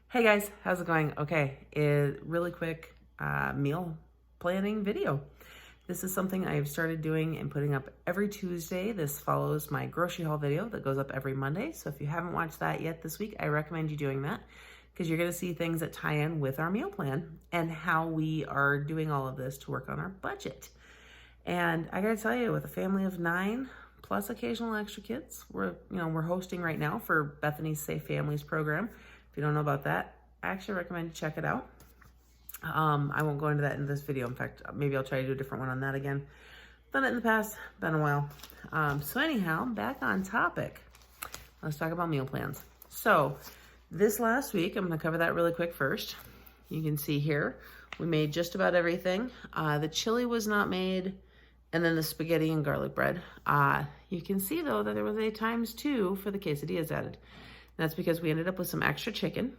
Hey guys, how's it going? Okay, really quick meal planning video. This is something I've started doing and putting up every Tuesday. This follows my grocery haul video that goes up every Monday. So if you haven't watched that yet this week, I recommend you doing that because you're going to see things that tie in with our meal plan and how we are doing all of this to work on our budget. And I gotta tell you, with a family of 9 plus occasional extra kids, we're hosting right now for Bethany's Safe Families program. If you don't know about that, I actually recommend you check it out. I won't go into that in this video. In fact, maybe I'll try to do a different one on that again. Done it in the past, been a while. So anyhow, back on topic. Let's talk about meal plans. So this last week, I'm gonna cover that really quick first. You can see here, we made just about everything. The chili was not made, and then the spaghetti and garlic bread. You can see though that there was a ×2 for the quesadillas added. That's because we ended up with some extra chicken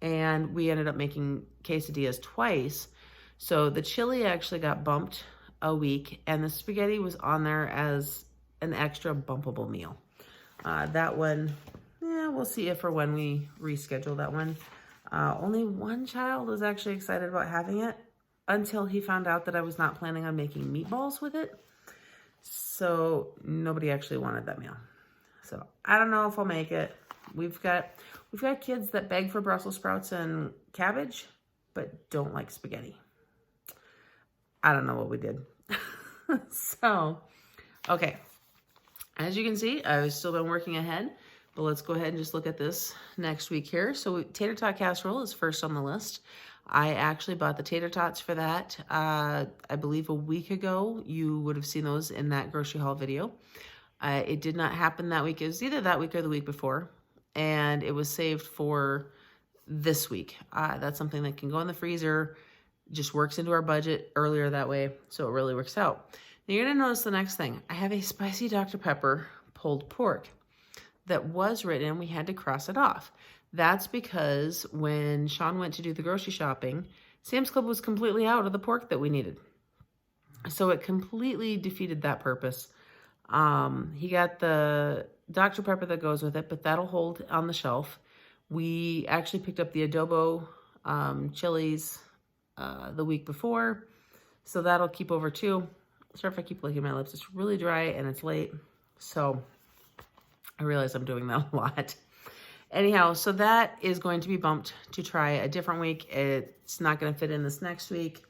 and we ended up making quesadillas twice. So the chili actually got bumped a week and the spaghetti was on there as an extra bumpable meal. That one, we'll see if or when we reschedule that one. Only one child was actually excited about having it until he found out that I was not planning on making meatballs with it. So nobody actually wanted that meal. So I don't know if I'll make it. We've got kids that beg for Brussels sprouts and cabbage, but don't like spaghetti. I don't know what we did. So, okay. As you can see, I've still been working ahead, but let's go ahead and just look at this next week here. So tater tot casserole is first on the list. I actually bought the tater tots for that, I believe a week ago. You would have seen those in that grocery haul video. It did not happen that week. It was either that week or the week before, and it was saved for this week. That's something that can go in the freezer, just works into our budget earlier that way, so it really works out. Now you're gonna notice the next thing. I have a spicy Dr. Pepper pulled pork that was written, we had to cross it off. That's because when Sean went to do the grocery shopping, Sam's Club was completely out of the pork that we needed. So it completely defeated that purpose. He got the Dr. Pepper that goes with it, but that'll hold on the shelf. We actually picked up the adobo chilies the week before, so that'll keep over too. Sorry if I keep licking my lips. It's really dry and it's late, so I realize I'm doing that a lot. Anyhow, so that is going to be bumped to try a different week. It's not going to fit in this next week.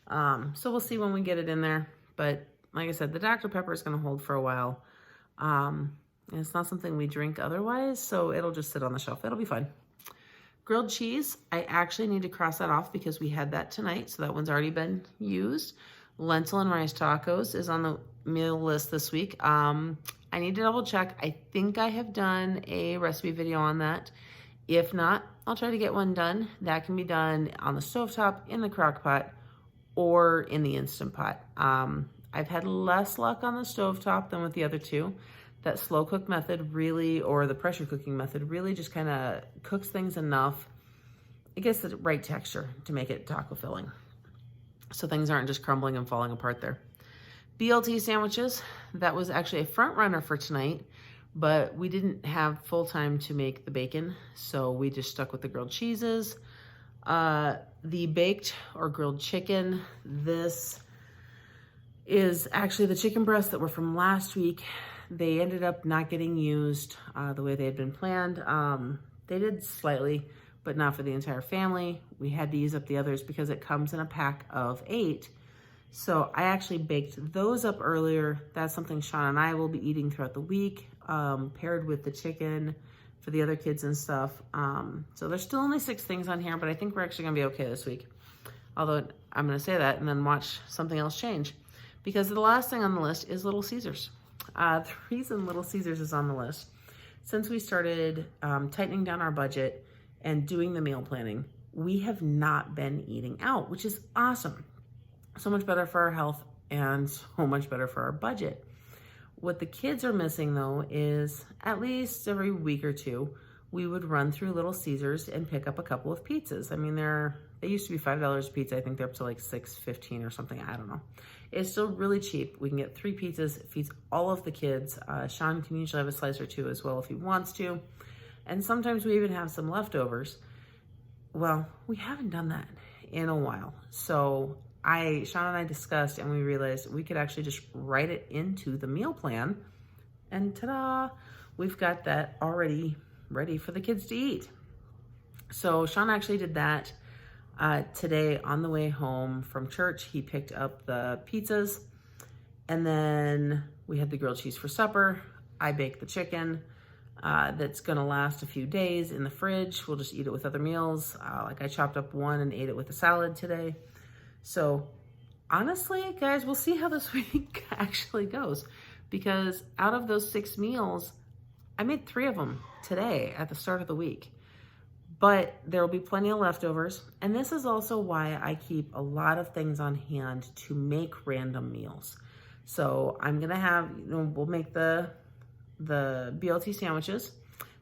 So we'll see when we get it in there. But like I said, the Dr. Pepper is going to hold for a while. And it's not something we drink otherwise, so it'll just sit on the shelf. It'll be fine. Grilled cheese, I actually need to cross that off because we had that tonight, so that one's already been used. Lentil and rice tacos is on the meal list this week. I need to double check. I think I have done a recipe video on that. If not, I'll try to get one done. That can be done on the stovetop, in the crock pot, or in the Instant Pot. I've had less luck on the stovetop than with the other two. That slow cook method really, or the pressure cooking method, really just kind of cooks things enough. It gets the right texture to make it taco filling, so things aren't just crumbling and falling apart there. BLT sandwiches, that was actually a front runner for tonight, but we didn't have full time to make the bacon, so we just stuck with the grilled cheeses. The baked or grilled chicken, this is actually the chicken breasts that were from last week. They ended up not getting used the way they had been planned. They did slightly, but not for the entire family. We had to use up the others because it comes in a pack of 8. So I actually baked those up earlier. That's something Sean and I will be eating throughout the week, paired with the chicken for the other kids and stuff. So there's still only 6 things on here, but I think we're actually gonna be okay this week. Although I'm gonna say that and then watch something else change. Because the last thing on the list is Little Caesars. The reason Little Caesars is on the list, since we started tightening down our budget and doing the meal planning, we have not been eating out, which is awesome. So much better for our health and so much better for our budget. What the kids are missing though is at least every week or two, we would run through Little Caesars and pick up a couple of pizzas. I mean, they used to be $5 a pizza. I think they're up to like $6.15 or something. I don't know. It's still really cheap. We can get 3 pizzas. It feeds all of the kids. Sean can usually have a slice or 2 as well if he wants to. And sometimes we even have some leftovers. well, we haven't done that in a while. So Sean and I discussed, and we realized we could actually just write it into the meal plan, and ta-da, we've got that already ready for the kids to eat. So Sean actually did that today on the way home from church. He picked up the pizzas, and then we had the grilled cheese for supper. I baked the chicken that's gonna last a few days in the fridge. We'll just eat it with other meals. Like I chopped up one and ate it with a salad today. So honestly, guys, we'll see how this week actually goes, because out of those 6 meals, I made 3 of them today at the start of the week. But there will be plenty of leftovers. And this is also why I keep a lot of things on hand to make random meals. So I'm gonna have, we'll make the BLT sandwiches,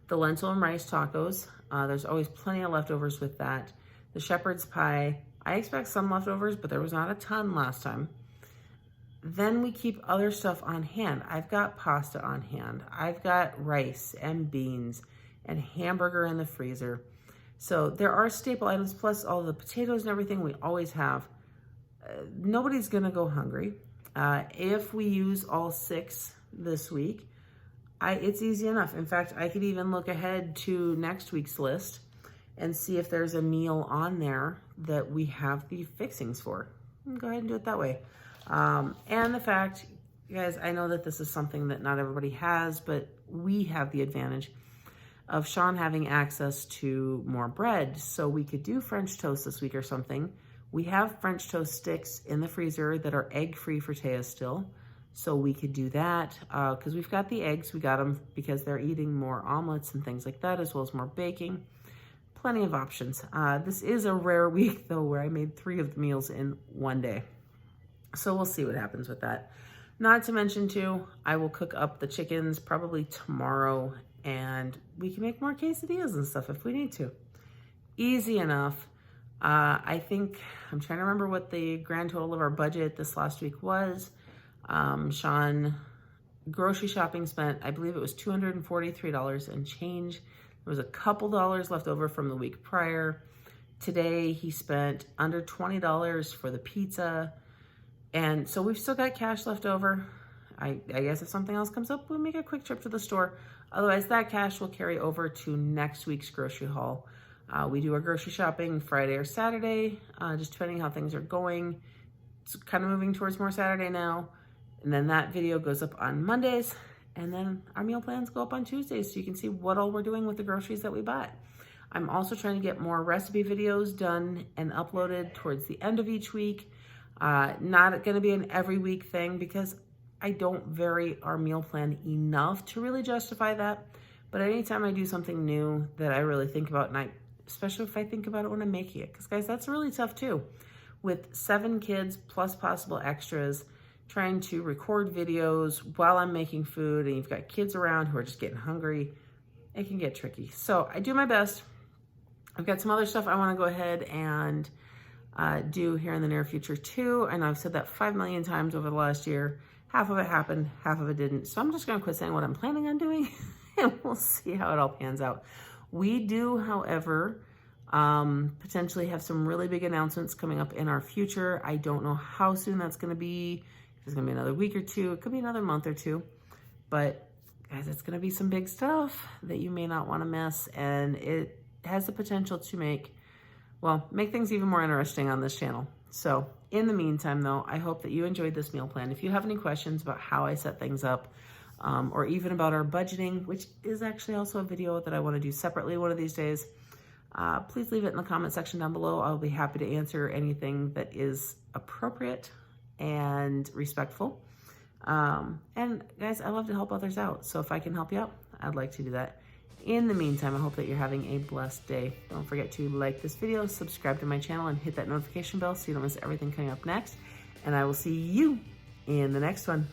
the lentil and rice tacos. There's always plenty of leftovers with that. The shepherd's pie, I expect some leftovers, but there was not a ton last time. Then we keep other stuff on hand. I've got pasta on hand. I've got rice and beans and hamburger in the freezer. So there are staple items, plus all the potatoes and everything we always have. Nobody's gonna go hungry. If we use all 6 this week, it's easy enough. In fact, I could even look ahead to next week's list and see if there's a meal on there that we have the fixings for. Go ahead and do it that way. And the fact, you guys, I know that this is something that not everybody has, but we have the advantage of Sean having access to more bread. So we could do French toast this week or something. We have French toast sticks in the freezer that are egg-free for Taya still. So we could do that because we've got the eggs. We got them because they're eating more omelets and things like that, as well as more baking. Plenty of options. This is a rare week though, where I made 3 of the meals in one day. So we'll see what happens with that. Not to mention too, I will cook up the chickens probably tomorrow, and we can make more quesadillas and stuff if we need to. Easy enough. I think, I'm trying to remember what the grand total of our budget this last week was. Sean, grocery shopping spent, I believe it was $243 and change. There was a couple dollars left over from the week prior. Today he spent under $20 for the pizza. And so we've still got cash left over. I guess if something else comes up, we'll make a quick trip to the store. Otherwise, that cash will carry over to next week's grocery haul. We do our grocery shopping Friday or Saturday, just depending how things are going. It's kind of moving towards more Saturday now. And then that video goes up on Mondays. And then our meal plans go up on Tuesdays, so you can see what all we're doing with the groceries that we bought. I'm also trying to get more recipe videos done and uploaded towards the end of each week. Not going to be an every week thing because I don't vary our meal plan enough to really justify that. But anytime I do something new that I really think about, and especially if I think about it when I'm making it, because guys, that's really tough too. With 7 kids plus possible extras, trying to record videos while I'm making food, and you've got kids around who are just getting hungry, it can get tricky. So I do my best. I've got some other stuff I want to go ahead and do here in the near future too. And I've said that 5 million times over the last year. Half of it happened, half of it didn't. So I'm just going to quit saying what I'm planning on doing and we'll see how it all pans out. We do, however, potentially have some really big announcements coming up in our future. I don't know how soon that's going to be. It's going to be another week or 2. It could be another month or 2. But guys, it's going to be some big stuff that you may not want to miss. And it has the potential to make things even more interesting on this channel. So in the meantime, though, I hope that you enjoyed this meal plan. If you have any questions about how I set things up, or even about our budgeting, which is actually also a video that I want to do separately one of these days, please leave it in the comment section down below. I'll be happy to answer anything that is appropriate and respectful. And guys, I love to help others out. So if I can help you out, I'd like to do that. In the meantime, I hope that you're having a blessed day. Don't forget to like this video, subscribe to my channel, and hit that notification bell so you don't miss everything coming up next. And I will see you in the next one.